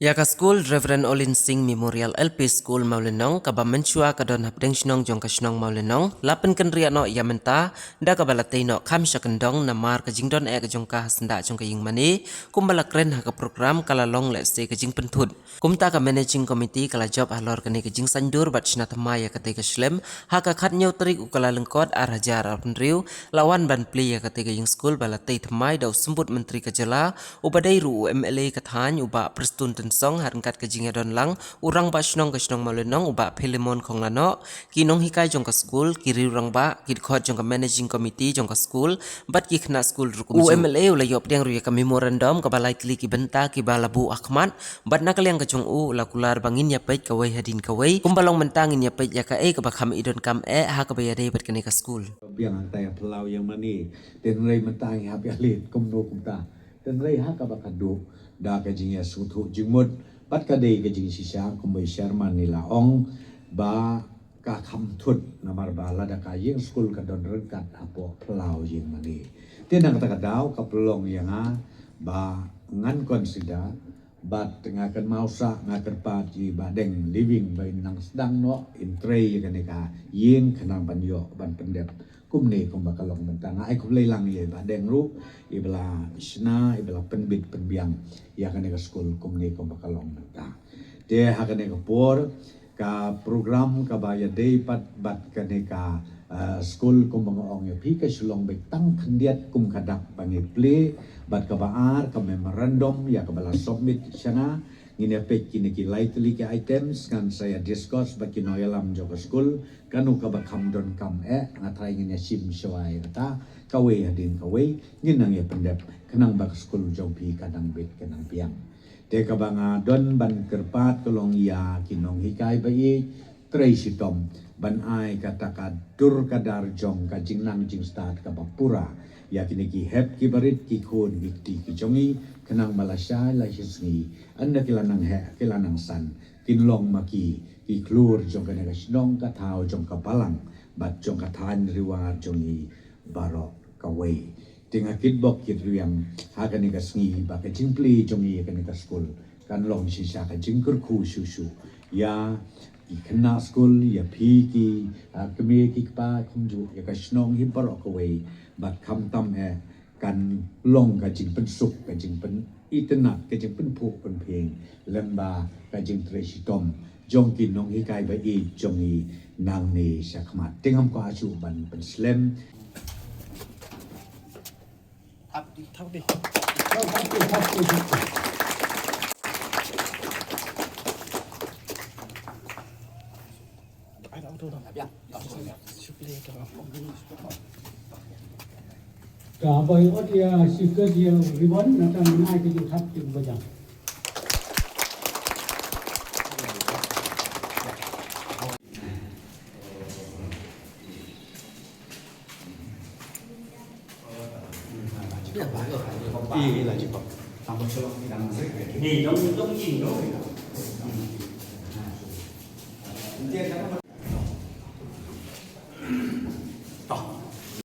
Yaka School Reverend Olin Singh Memorial LP School Maulenong kaba menchua kadon hapdeng shnong jong kashnong Maulenong lapen kan ria no yamenta da kabalatay no kam syakendong na mar kajingdon e kajong ka hasenda jong kaying mani kumbala kren haka program kalalong le se kajing pentud kumta ka managing committee kala job halor kani kajing sandur bat shnatama ya katay kashlem haka khat nyaw tarik ukala lengkot ar hajar ar penriu lawan ban pli ya katay kajing school balatay thamai daw sembut menteri kajala ubadai ru MLA kathany uba prestun song harangkat kajing don lang urang ba shnong kashnong Maulenong uba Philemon khong lano kinong hikai jong ka school kiri urang ba kidkhot jong ka managing committee jong ka school bat ki khna school rukum UMLA ula yop deng ruya ka memorandum ka balai tli ki benta ki balabu Ahmad bat nakaliang ka jong u la kular bangin ya pait ka wai hadin ka wai kumbalong mentangin ya pait ya ka e ka bakham idon kam e ha ka bayade bat kani ka school biang antai pelau yang mani dan rai mentang hab ya lit kumno kumta dan rai ha ka bakadu da ka jing ya sutu jingmut pat ka dei ka jing sisa kumbai sharman nila ong ba ka kham thut namar ba la da ka yeng school ka don rengkat apo pelau yang mani tenang kata kadau ka pelong yang ha ba ngan consider bat ngakan mausa ngakan pati badeng living by nang sedang no in tray kan ka yeng kenang banyo ban pendep kumne kum bakalong mentang ai kum leilang ye badeng ru ibla isna ibla penbit penbiang ya kan ka school kumne kum bakalong mentang de ha kan ka por ka program ka baya day pat bat kan ka school kum bangong ya pi ka sulong be tang khandiat kum kadak bangi play bat ka baar ka memorandum ya ka bala submit sana ngine page kini ki lightly ki items kan saya discuss baki noyalam joga school kanu ka bakham don kam ngatai ngine sim shawai ta kawe hadin kawe nginang ya pendep kenang bak school jopi kadang bit kenang piang te ka banga don ban kerpat kolong ya kinong hikai bai trei sitom ban ai kataka dur kadar jong ka jingnang jing start ka bapura ya kini ki hep ki barit ki khon ki jongi kenang malasya la hisni anda kilanang kilanang san kinlong maki ki klur jong ka nagasnong ka thao jong ka palang bat jong ka than riwar jongi baro ka wei tinga kitbok kit riang ha ka ni ka sngi ba ka jingpli jongi ka ni ka school kan long si sha ka jingkur khu susu ya kena school ya pi ki keme ki pa kumju ya ka snong hi baro ka wei bat kham tam kan long ka jing pen suk ka jing pen itena ka jing pen phu pen pheng lamba ka jing treshi tom jong kin nong hi kai ba i jong i nang ni sakmat tingam ko asu ban pen slam thắp đi thắp đi ai đâu thôi thắp nhá chụp lên cho cả bởi ở thì sự cơ gì ribbon nó trong hai cái tháp chừng bây giờ i là chỉ có tao một số đang rất nhìn nó nhìn nó tiền nó